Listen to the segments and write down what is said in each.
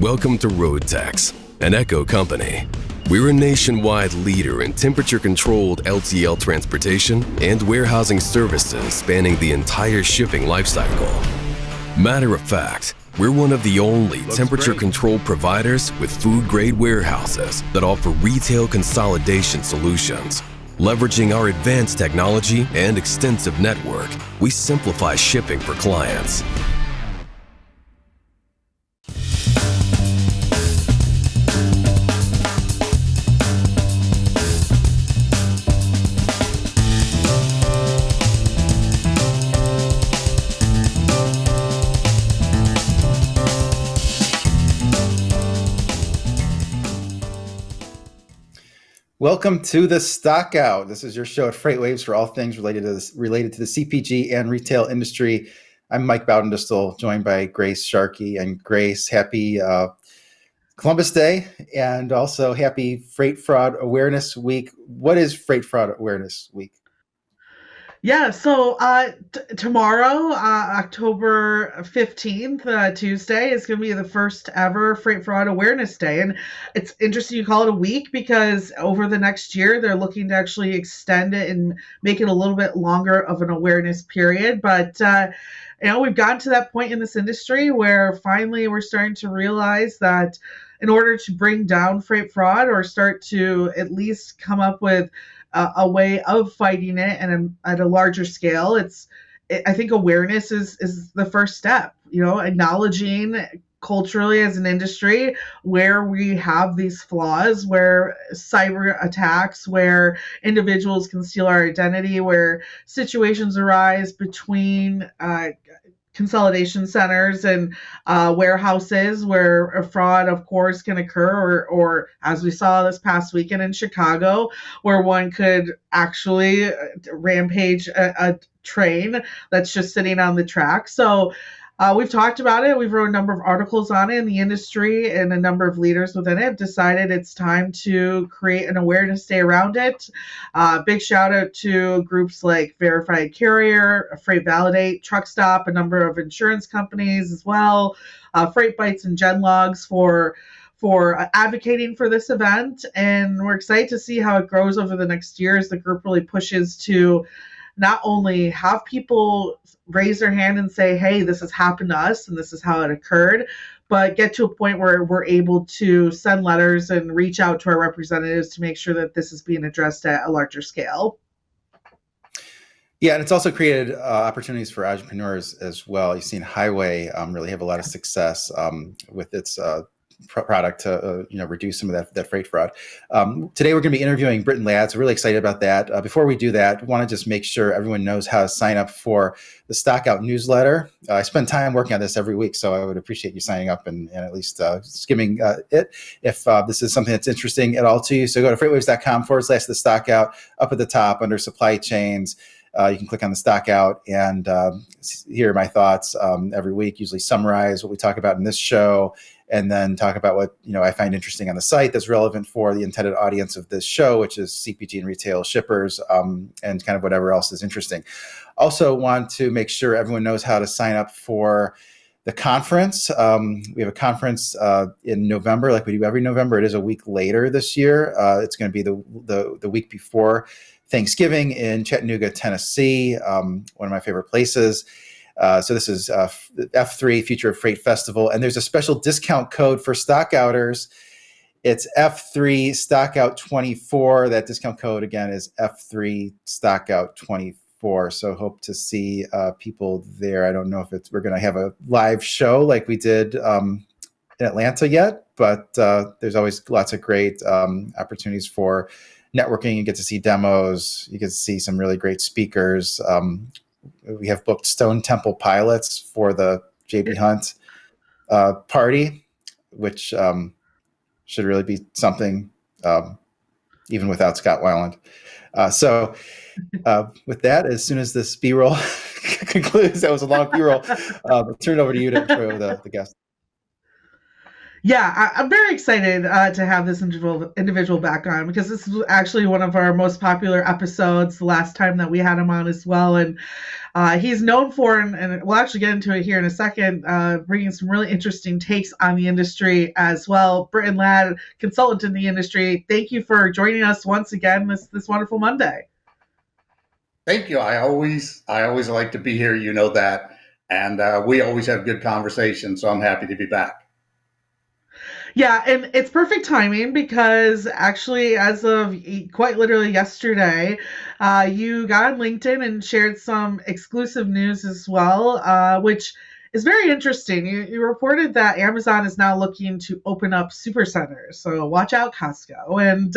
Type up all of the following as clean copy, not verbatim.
Welcome to Roadtex, an Echo company. We're a nationwide leader in temperature-controlled LTL transportation and warehousing services spanning the entire shipping lifecycle. Matter of fact, we're one of the only temperature-controlled providers with food-grade warehouses that offer retail consolidation solutions. Leveraging our advanced technology and extensive network, we simplify shipping for clients. Welcome to the Stockout. This is your show at FreightWaves for all things related to the CPG and retail industry. I'm Mike Baudendistel, joined by Grace Sharkey. And Grace, happy Columbus Day and also happy Freight Fraud Awareness Week. What is Freight Fraud Awareness Week? Yeah, so tomorrow, October 15th, Tuesday, is going to be the first ever Freight Fraud Awareness Day. And it's interesting you call it a week because over the next year, they're looking to actually extend it and make it a little bit longer of an awareness period. But, we've gotten to that point in this industry where finally we're starting to realize that in order to bring down freight fraud or start to at least come up with a way of fighting it and at a larger scale, I think awareness is the first step, acknowledging culturally as an industry where we have these flaws, where cyber attacks, where individuals can steal our identity, where situations arise between consolidation centers and warehouses where a fraud, of course, can occur, or as we saw this past weekend in Chicago, where one could actually rampage a train that's just sitting on the track. So we've talked about it. We've wrote a number of articles on it in the industry, and a number of leaders within it have decided it's time to create an awareness day around it. Big shout out to groups like Verified Carrier, Freight Validate, Truck Stop, a number of insurance companies as well, Freight Bites and Genlogs for advocating for this event. And we're excited to see how it grows over the next year as the group really pushes to not only have people raise their hand and say, hey, this has happened to us and this is how it occurred, but get to a point where we're able to send letters and reach out to our representatives to make sure that this is being addressed at a larger scale. Yeah, and it's also created opportunities for entrepreneurs as well. You've seen Highway really have a lot of success with its product to reduce some of that freight fraud. Today we're going to be interviewing Brittain Ladd, so really excited about that. Before we do that, I want to just make sure everyone knows how to sign up for the Stockout Newsletter. I spend time working on this every week, so I would appreciate you signing up and at least skimming it if this is something that's interesting at all to you. So go to freightwaves.com/the Stockout. Up at the top under supply chains, you can click on the Stockout and hear my thoughts every week, usually summarize what we talk about in this show, and then talk about what I find interesting on the site that's relevant for the intended audience of this show, which is CPG and retail shippers, and kind of whatever else is interesting. Also want to make sure everyone knows how to sign up for the conference. We have a conference in November, like we do every November. It is a week later this year. It's going to be the week before Thanksgiving in Chattanooga, Tennessee, one of my favorite places. So this is F3 Future of Freight Festival, and there's a special discount code for stockouters. It's F3 Stockout 24. That discount code again is F3 Stockout 24. So hope to see people there. I don't know if we're going to have a live show like we did in Atlanta yet, but there's always lots of great opportunities for networking. You get to see demos. You get to see some really great speakers. We have booked Stone Temple Pilots for the JB Hunt party, which should really be something, even without Scott Weiland. So with that, as soon as this B-roll concludes, that was a long B-roll, I'll turn it over to you to intro the guest. Yeah, I'm very excited to have this individual back on, because this is actually one of our most popular episodes the last time that we had him on as well. And He's known for, and we'll actually get into it here in a second, bringing some really interesting takes on the industry as well. Brittain Ladd, consultant in the industry, thank you for joining us once again this wonderful Monday. Thank you. I always like to be here. You know that. And we always have good conversations. So I'm happy to be back. Yeah, and it's perfect timing because actually, as of quite literally yesterday, you got on LinkedIn and shared some exclusive news as well, which is very interesting. You reported that Amazon is now looking to open up supercenters, so watch out, Costco. And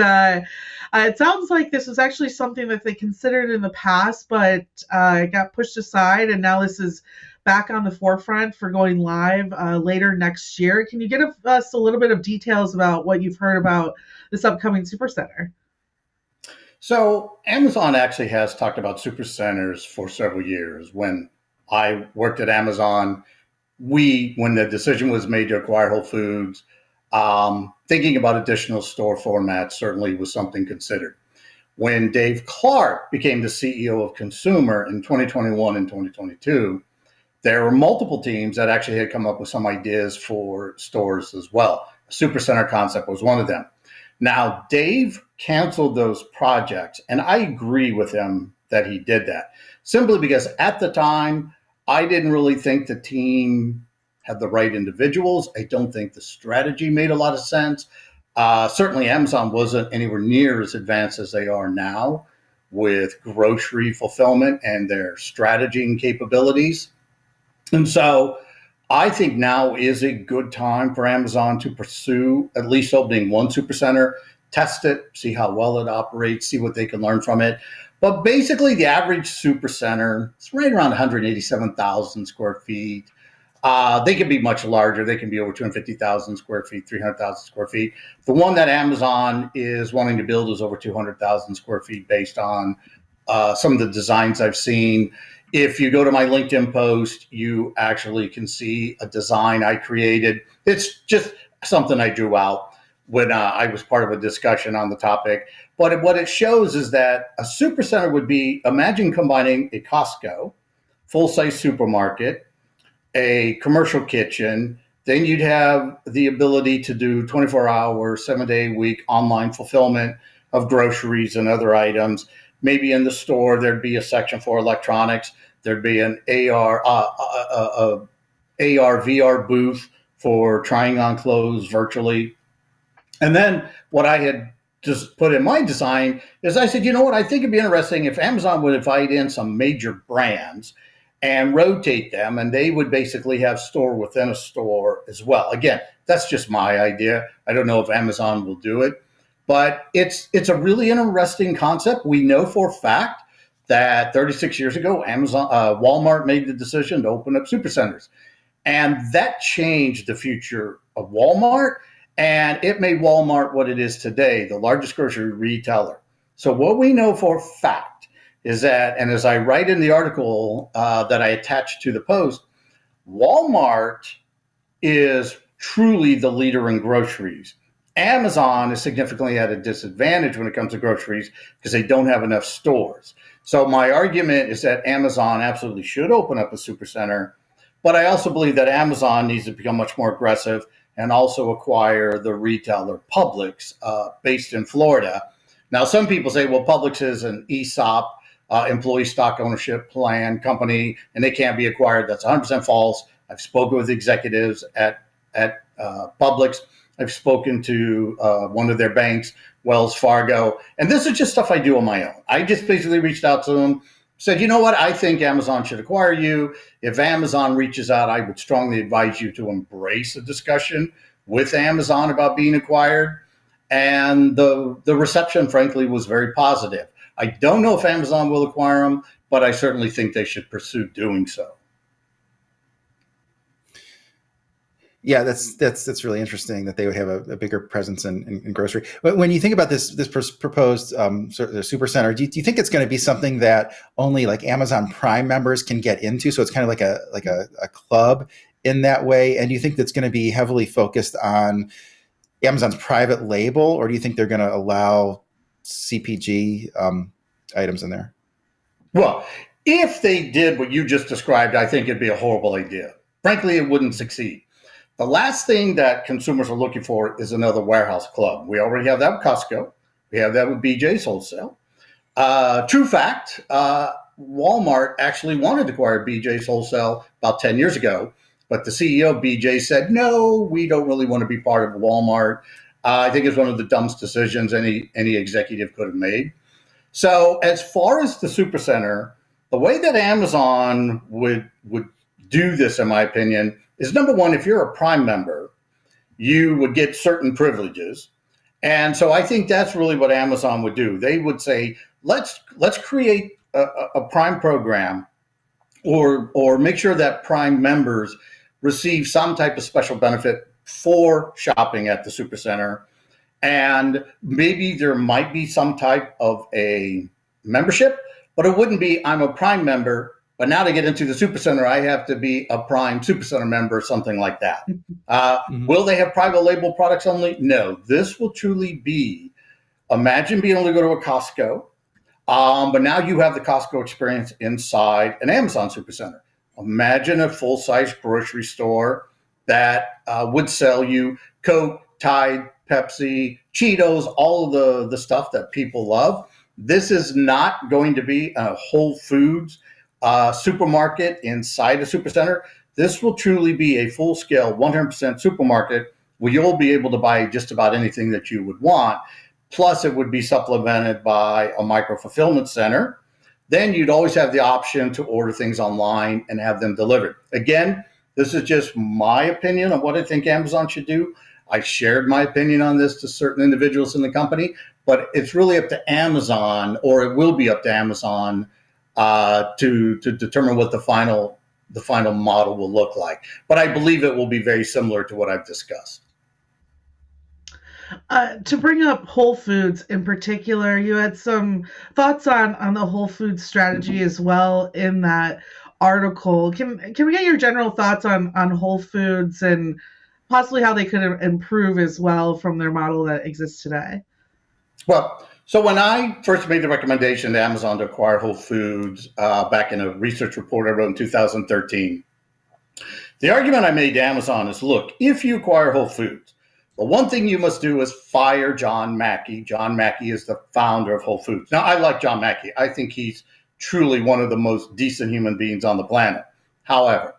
it sounds like this was actually something that they considered in the past, but it got pushed aside, and now this is back on the forefront for going live later next year. Can you give us a little bit of details about what you've heard about this upcoming Supercenter? So Amazon actually has talked about supercenters for several years. When I worked at Amazon, when the decision was made to acquire Whole Foods, thinking about additional store formats certainly was something considered. When Dave Clark became the CEO of Consumer in 2021 and 2022, there were multiple teams that actually had come up with some ideas for stores as well. A supercenter concept was one of them. Now, Dave canceled those projects, and I agree with him that he did that, simply because at the time, I didn't really think the team had the right individuals. I don't think the strategy made a lot of sense. Certainly, Amazon wasn't anywhere near as advanced as they are now with grocery fulfillment and their strategy and capabilities. And so I think now is a good time for Amazon to pursue at least opening one supercenter, test it, see how well it operates, see what they can learn from it. But basically, the average supercenter is right around 187,000 square feet. They can be much larger. They can be over 250,000 square feet, 300,000 square feet. The one that Amazon is wanting to build is over 200,000 square feet based on some of the designs I've seen. If you go to my LinkedIn post, you actually can see a design I created. It's just something I drew out when I was part of a discussion on the topic. But what it shows is that a supercenter would be, imagine combining a Costco, full-size supermarket, a commercial kitchen, then you'd have the ability to do 24-hour, 7-day-a-week online fulfillment of groceries and other items. Maybe in the store, there'd be a section for electronics. There'd be an AR/VR booth for trying on clothes virtually. And then what I had just put in my design is I said, you know what, I think it'd be interesting if Amazon would invite in some major brands and rotate them, and they would basically have store within a store as well. Again, that's just my idea. I don't know if Amazon will do it. But it's a really interesting concept. We know for a fact that 36 years ago, Walmart made the decision to open up supercenters. And that changed the future of Walmart. And it made Walmart what it is today, the largest grocery retailer. So what we know for a fact is that, and as I write in the article that I attached to the post, Walmart is truly the leader in groceries. Amazon is significantly at a disadvantage when it comes to groceries because they don't have enough stores. So my argument is that Amazon absolutely should open up a supercenter, but I also believe that Amazon needs to become much more aggressive and also acquire the retailer Publix based in Florida. Now, some people say, well, Publix is an ESOP, employee stock ownership plan company, and they can't be acquired. That's 100% false. I've spoken with executives at Publix. I've spoken to one of their banks, Wells Fargo, and this is just stuff I do on my own. I just basically reached out to them, said, you know what, I think Amazon should acquire you. If Amazon reaches out, I would strongly advise you to embrace a discussion with Amazon about being acquired. And the reception, frankly, was very positive. I don't know if Amazon will acquire them, but I certainly think they should pursue doing so. Yeah, that's really interesting that they would have a bigger presence in grocery. But when you think about this proposed sort of supercenter, do you think it's going to be something that only like Amazon Prime members can get into? So it's kind of like a club in that way. And do you think that's going to be heavily focused on Amazon's private label, or do you think they're going to allow CPG items in there? Well, If they did what you just described, I think it'd be a horrible idea. Frankly, it wouldn't succeed. The last thing that consumers are looking for is another warehouse club. We already have that with Costco. We have that with BJ's Wholesale. True fact, Walmart actually wanted to acquire BJ's Wholesale about 10 years ago, but the CEO of BJ said, no, we don't really want to be part of Walmart. I think it's one of the dumbest decisions any executive could have made. So as far as the Supercenter, the way that Amazon would do this, in my opinion, is number one, if you're a Prime member, you would get certain privileges. And so I think that's really what Amazon would do. They would say, let's create a Prime program or make sure that Prime members receive some type of special benefit for shopping at the Supercenter. And maybe there might be some type of a membership, but it wouldn't be, I'm a Prime member, but now to get into the Supercenter, I have to be a Prime Supercenter member, something like that. Will they have private label products only? No, this will truly be, imagine being able to go to a Costco, but now you have the Costco experience inside an Amazon Supercenter. Imagine a full-size grocery store that would sell you Coke, Tide, Pepsi, Cheetos, all of the stuff that people love. This is not going to be a Whole Foods supermarket inside a Supercenter. This will truly be a full-scale 100% supermarket where you'll be able to buy just about anything that you would want. Plus, it would be supplemented by a micro-fulfillment center. Then you'd always have the option to order things online and have them delivered. Again, this is just my opinion on what I think Amazon should do. I shared my opinion on this to certain individuals in the company, but it's really up to Amazon, or it will be up to Amazon to determine what the final model will look like. But I believe it will be very similar to what I've discussed. To bring up Whole Foods in particular, you had some thoughts on the Whole Foods strategy as well in that article. Can we get your general thoughts on Whole Foods and possibly how they could improve as well from their model that exists today? Well, so when I first made the recommendation to Amazon to acquire Whole Foods back in a research report I wrote in 2013, the argument I made to Amazon is, look, if you acquire Whole Foods, the one thing you must do is fire John Mackey. John Mackey is the founder of Whole Foods. Now, I like John Mackey. I think he's truly one of the most decent human beings on the planet. However,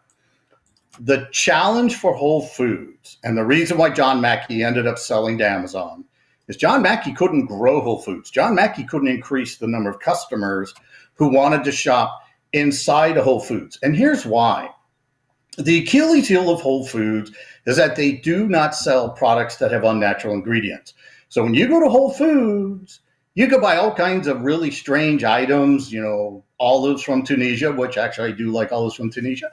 the challenge for Whole Foods, and the reason why John Mackey ended up selling to Amazon, is John Mackey couldn't grow Whole Foods. John Mackey couldn't increase the number of customers who wanted to shop inside of Whole Foods. And here's why. The Achilles heel of Whole Foods is that they do not sell products that have unnatural ingredients. So when you go to Whole Foods, you can buy all kinds of really strange items, olives from Tunisia, which actually I do like olives from Tunisia.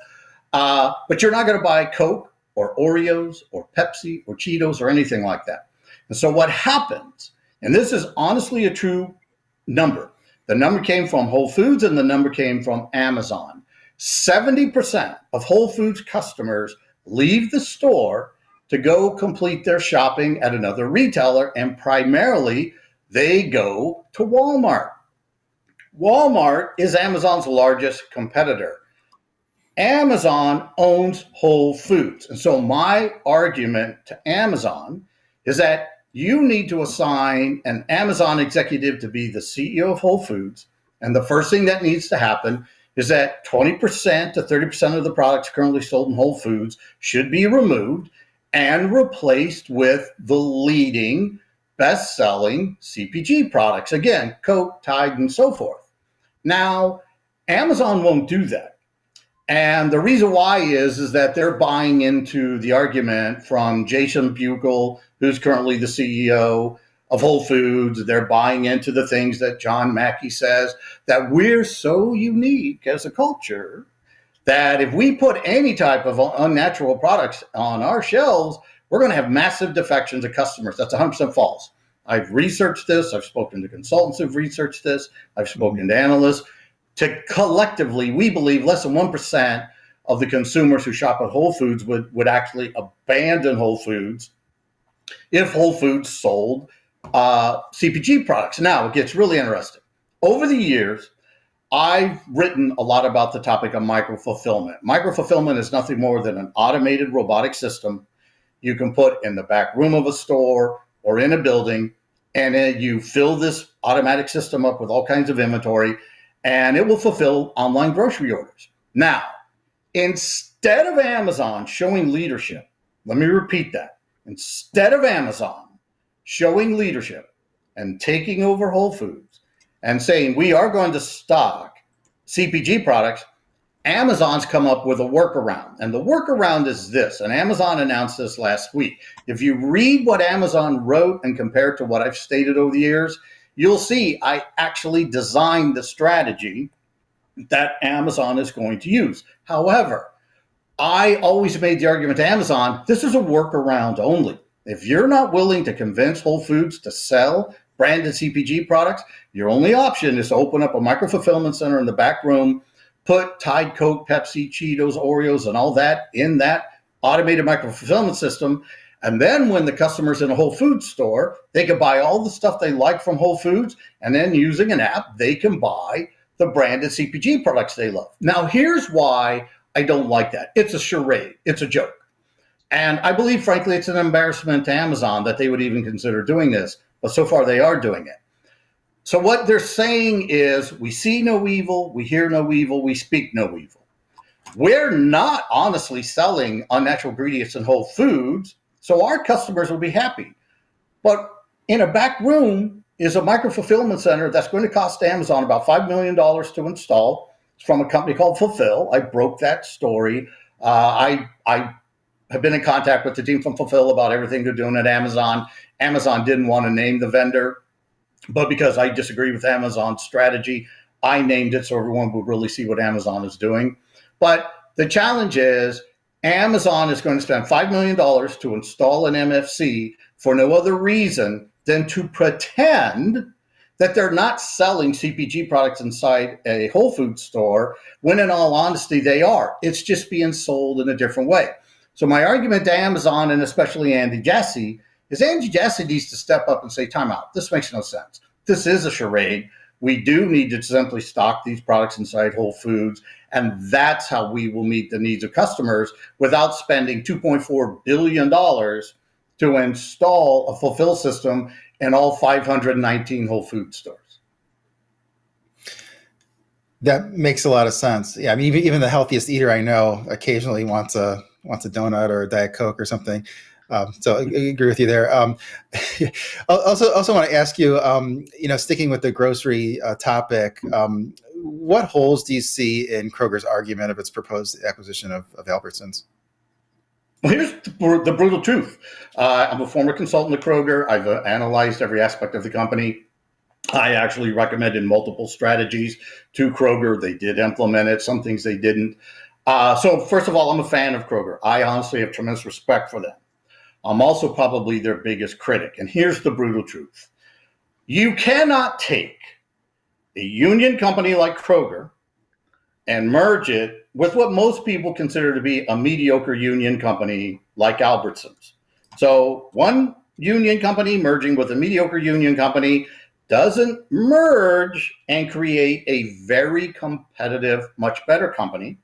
But you're not going to buy Coke or Oreos or Pepsi or Cheetos or anything like that. And so what happens, and this is honestly a true number, the number came from Whole Foods and the number came from Amazon. 70% of Whole Foods customers leave the store to go complete their shopping at another retailer, and primarily they go to Walmart. Walmart is Amazon's largest competitor. Amazon owns Whole Foods. And so my argument to Amazon is that you need to assign an Amazon executive to be the CEO of Whole Foods. And the first thing that needs to happen is that 20% to 30% of the products currently sold in Whole Foods should be removed and replaced with the leading best-selling CPG products. Again, Coke, Tide, and so forth. Now, Amazon won't do that. And the reason why is that they're buying into the argument from Jason Bugle, who's currently the CEO of Whole Foods. They're buying into the things that John Mackey says, that we're so unique as a culture that if we put any type of unnatural products on our shelves, we're going to have massive defections of customers. That's 100% false. I've researched this. I've spoken to consultants who've researched this. I've spoken to analysts. Collectively, we believe less than 1% of the consumers who shop at Whole Foods would actually abandon Whole Foods if Whole Foods sold CPG products. Now, it gets really interesting. Over the years, I've written a lot about the topic of micro-fulfillment. Micro-fulfillment is nothing more than an automated robotic system you can put in the back room of a store or in a building, and then you fill this automatic system up with all kinds of inventory, and it will fulfill online grocery orders. Now, instead of Amazon showing leadership, let me repeat that. Instead of Amazon showing leadership and taking over Whole Foods and saying we are going to stock CPG products, Amazon's come up with a workaround. And the workaround is this, and Amazon announced this last week. If you read what Amazon wrote and compare it to what I've stated over the years, you'll see I actually designed the strategy that Amazon is going to use. However, I always made the argument to Amazon, this is a workaround only. If you're not willing to convince Whole Foods to sell branded CPG products, your only option is to open up a micro-fulfillment center in the back room, put Tide, Coke, Pepsi, Cheetos, Oreos, and all that in that automated micro-fulfillment system. And then when the customer's in a Whole Foods store, they can buy all the stuff they like from Whole Foods, and then using an app, they can buy the branded CPG products they love. Now, here's why I don't like that. It's a charade. It's a joke. And I believe, frankly, it's an embarrassment to Amazon that they would even consider doing this. But so far, they are doing it. So what they're saying is, we see no evil, we hear no evil, we speak no evil. We're not honestly selling unnatural ingredients in Whole Foods, so our customers will be happy. But in a back room is a micro-fulfillment center that's going to cost Amazon about $5 million to install. It's from a company called Fulfill. I broke that story. I have been in contact with the team from Fulfill about everything they're doing at Amazon. Amazon didn't want to name the vendor, but because I disagree with Amazon's strategy, I named it so everyone would really see what Amazon is doing. But the challenge is Amazon is going to spend $5 million to install an MFC for no other reason than to pretend that they're not selling CPG products inside a Whole Foods store, when in all honesty, they are. It's just being sold in a different way. So my argument to Amazon, and especially Andy Jassy, is Andy Jassy needs to step up and say, time out. This makes no sense. This is a charade. We do need to simply stock these products inside Whole Foods, and that's how we will meet the needs of customers without spending $2.4 billion to install a fulfill system in all 519 Whole Foods stores. That makes a lot of sense. Yeah, I mean, even the healthiest eater I know occasionally wants a donut or a Diet Coke or something. So I agree with you there. Also want to ask you, sticking with the grocery topic, what holes do you see in Kroger's argument of its proposed acquisition of Albertsons? Well, here's the brutal truth. I'm a former consultant at Kroger. I've analyzed every aspect of the company. I actually recommended multiple strategies to Kroger. They did implement it. Some things they didn't. So first of all, I'm a fan of Kroger. I honestly have tremendous respect for them. I'm also probably their biggest critic. And here's the brutal truth. You cannot take a union company like Kroger and merge it with what most people consider to be a mediocre union company like Albertsons. So one union company merging with a mediocre union company doesn't merge and create a very competitive, much better company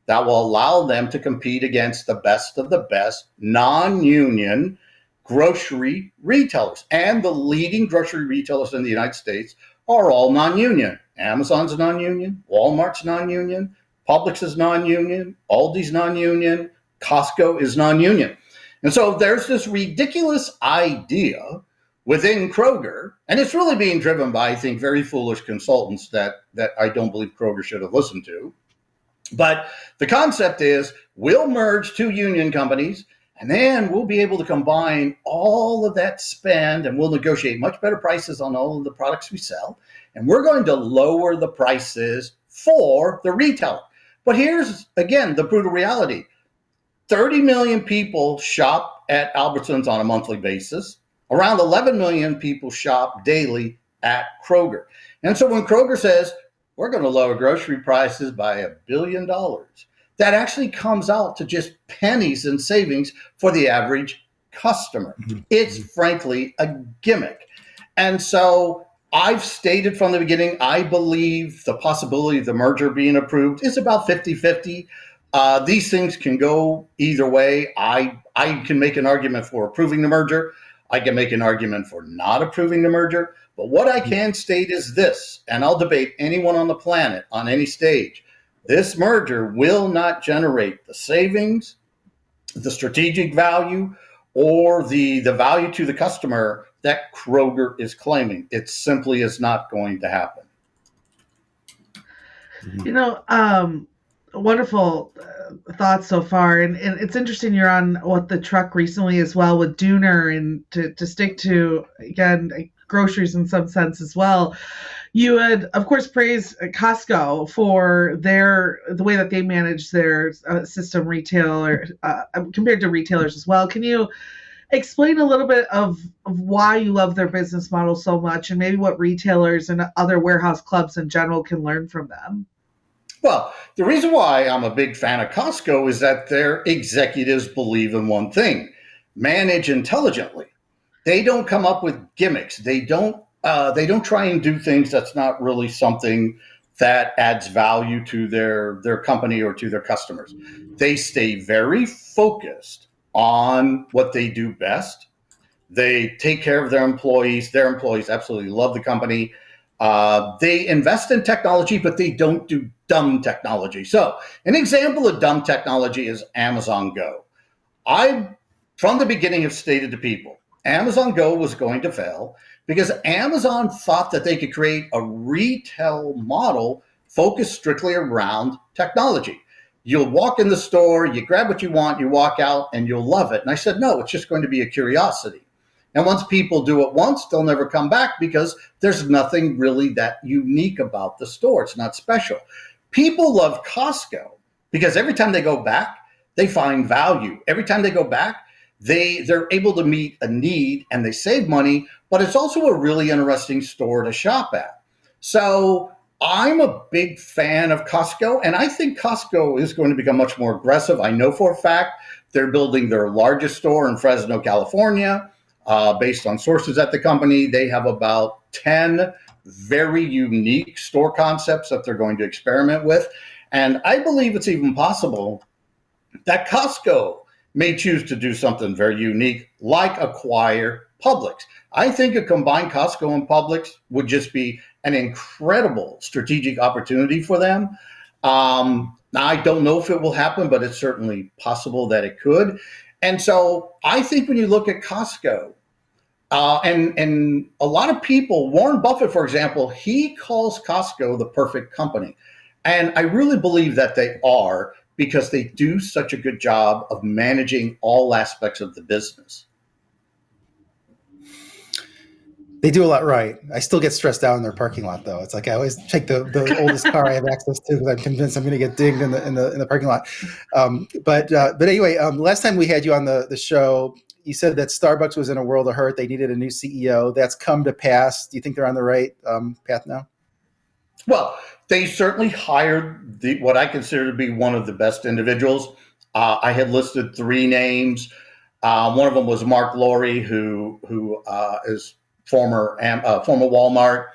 that will allow them to compete against the best of the best non-union grocery retailers. And the leading grocery retailers in the United States are all non-union. Amazon's non-union, Walmart's non-union, Publix is non-union, Aldi's non-union, Costco is non-union. And so there's this ridiculous idea within Kroger, and it's really being driven by, I think, very foolish consultants that I don't believe Kroger should have listened to. But the concept is we'll merge two union companies, and then we'll be able to combine all of that spend, and we'll negotiate much better prices on all of the products we sell. And we're going to lower the prices for the retailer. But here's, again, the brutal reality. 30 million people shop at Albertsons on a monthly basis. Around 11 million people shop daily at Kroger. And so when Kroger says, we're going to lower grocery prices by $1 billion, that actually comes out to just pennies in savings for the average customer. Mm-hmm. It's frankly a gimmick. And so I've stated from the beginning, I believe the possibility of the merger being approved is about 50-50. These things can go either way. I can make an argument for approving the merger. I can make an argument for not approving the merger. But what I can state is this, and I'll debate anyone on the planet on any stage. This merger will not generate the savings, the strategic value, or the value to the customer that Kroger is claiming. It simply is not going to happen. Wonderful thoughts so far, and it's interesting you're on what the truck recently as well with Dooner, and to stick to again groceries in some sense as well. You had, of course, praised Costco for the way that they manage their system retailer compared to retailers as well. Can you explain a little bit of why you love their business model so much, and maybe what retailers and other warehouse clubs in general can learn from them? Well, the reason why I'm a big fan of Costco is that their executives believe in one thing: manage intelligently. They don't come up with gimmicks. They don't try and do things that's not really something that adds value to their company or to their customers. They stay very focused on what they do best. They take care of their employees. Their employees absolutely love the company. They invest in technology, but they don't do dumb technology. So an example of dumb technology is Amazon Go. I, from the beginning, have stated to people, Amazon Go was going to fail because Amazon thought that they could create a retail model focused strictly around technology. You'll walk in the store, you grab what you want, you walk out, and you'll love it. And I said, no, it's just going to be a curiosity. And once people do it once, they'll never come back because there's nothing really that unique about the store. It's not special. People love Costco because every time they go back, they find value. Every time they go back, they're able to meet a need and they save money, but it's also a really interesting store to shop at. So I'm a big fan of Costco, and I think Costco is going to become much more aggressive. I know for a fact they're building their largest store in Fresno, California. Based on sources at the company, they have about 10 very unique store concepts that they're going to experiment with. And I believe it's even possible that Costco may choose to do something very unique, like acquire Publix. I think a combined Costco and Publix would just be an incredible strategic opportunity for them. I don't know if it will happen, but it's certainly possible that it could. And so I think when you look at Costco, and a lot of people, Warren Buffett, for example, he calls Costco the perfect company. And I really believe that they are, because they do such a good job of managing all aspects of the business. They do a lot right. I still get stressed out in their parking lot, though. It's like I always take the oldest car I have access to because I'm convinced I'm going to get dinged in the parking lot. But anyway, last time we had you on the show, you said that Starbucks was in a world of hurt. They needed a new CEO. That's come to pass. Do you think they're on the right path now? Well, they certainly hired what I consider to be one of the best individuals. I had listed 3 names. One of them was Mark Lowry, who is former Walmart.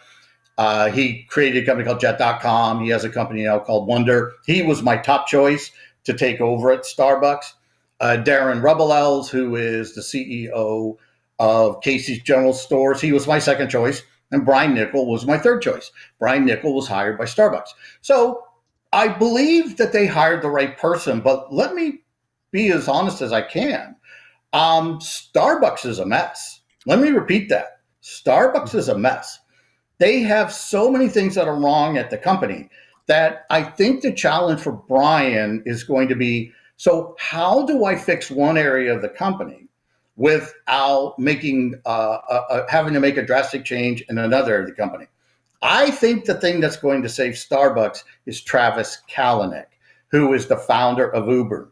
He created a company called Jet.com. He has a company now called Wonder. He was my top choice to take over at Starbucks. Darren Rebelels, who is the CEO of Casey's General Stores, he was my second choice. And Brian Niccol was my third choice. Brian Niccol was hired by Starbucks. So I believe that they hired the right person, but let me be as honest as I can. Starbucks is a mess. Let me repeat that. Starbucks is a mess. They have so many things that are wrong at the company that I think the challenge for Brian is going to be, so how do I fix one area of the company without making having to make a drastic change in another area of the company? I think the thing that's going to save Starbucks is Travis Kalanick, who is the founder of Uber.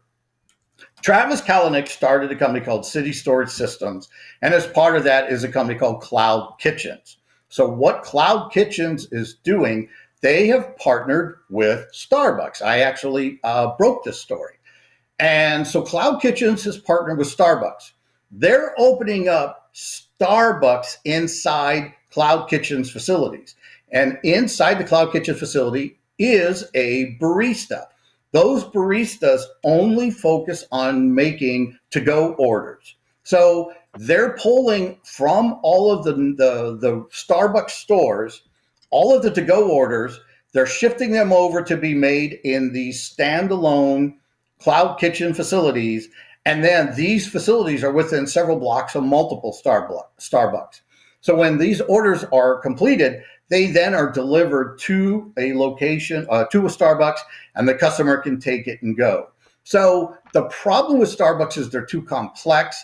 Travis Kalanick started a company called City Storage Systems, and as part of that is a company called Cloud Kitchens. So what Cloud Kitchens is doing, they have partnered with Starbucks. I actually broke this story. And so Cloud Kitchens has partnered with Starbucks. They're opening up Starbucks inside Cloud Kitchen's facilities. And inside the Cloud Kitchen facility is a barista. Those baristas only focus on making to-go orders. So they're pulling from all of the Starbucks stores, all of the to-go orders. They're shifting them over to be made in these standalone Cloud Kitchen facilities. And then these facilities are within several blocks of multiple Starbucks. So when these orders are completed, they then are delivered to a location, to a Starbucks, and the customer can take it and go. So the problem with Starbucks is they're too complex,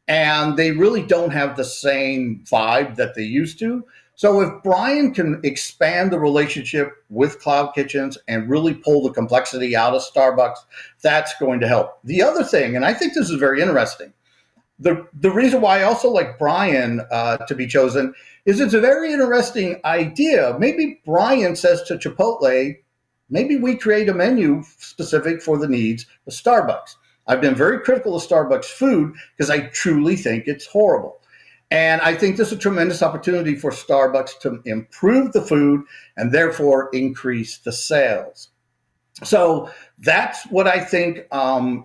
and they really don't have the same vibe that they used to. So if Brian can expand the relationship with Cloud Kitchens and really pull the complexity out of Starbucks, that's going to help. The other thing, and I think this is very interesting, the reason why I also like Brian to be chosen is it's a very interesting idea. Maybe Brian says to Chipotle, maybe we create a menu specific for the needs of Starbucks. I've been very critical of Starbucks food because I truly think it's horrible. And I think this is a tremendous opportunity for Starbucks to improve the food and therefore increase the sales. So that's what I think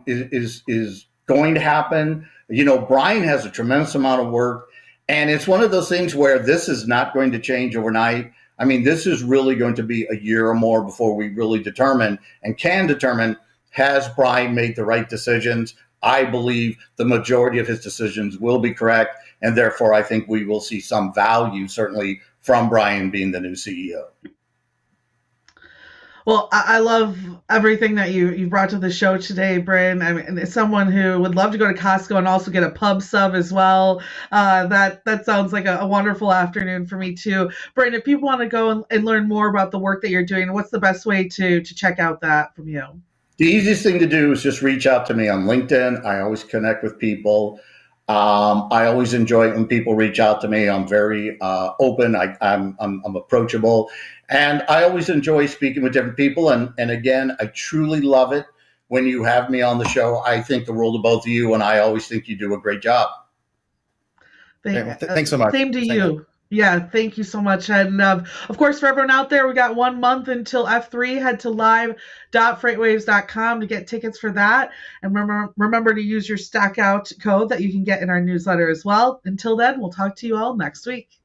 is going to happen. You know, Brian has a tremendous amount of work, and it's one of those things where this is not going to change overnight. I mean, this is really going to be a year or more before we really determine and can determine, has Brian made the right decisions? I believe the majority of his decisions will be correct, and therefore I think we will see some value, certainly, from Brian being the new CEO. Well, I love everything that you brought to the show today, Brittain. I mean, as someone who would love to go to Costco and also get a pub sub as well, that sounds like a wonderful afternoon for me too. Brittain, if people want to go and learn more about the work that you're doing, what's the best way to check out that from you? The easiest thing to do is just reach out to me on LinkedIn. I always connect with people. I always enjoy it when people reach out to me. I'm very open. I'm approachable, and I always enjoy speaking with different people. And again, I truly love it when you have me on the show. I think the world of both of you, and I always think you do a great job. Thanks so much. Same to you. Yeah, thank you so much. And of course, for everyone out there, we got 1 month until F3. Head to live.freightwaves.com to get tickets for that. And remember to use your Stockout code that you can get in our newsletter as well. Until then, we'll talk to you all next week.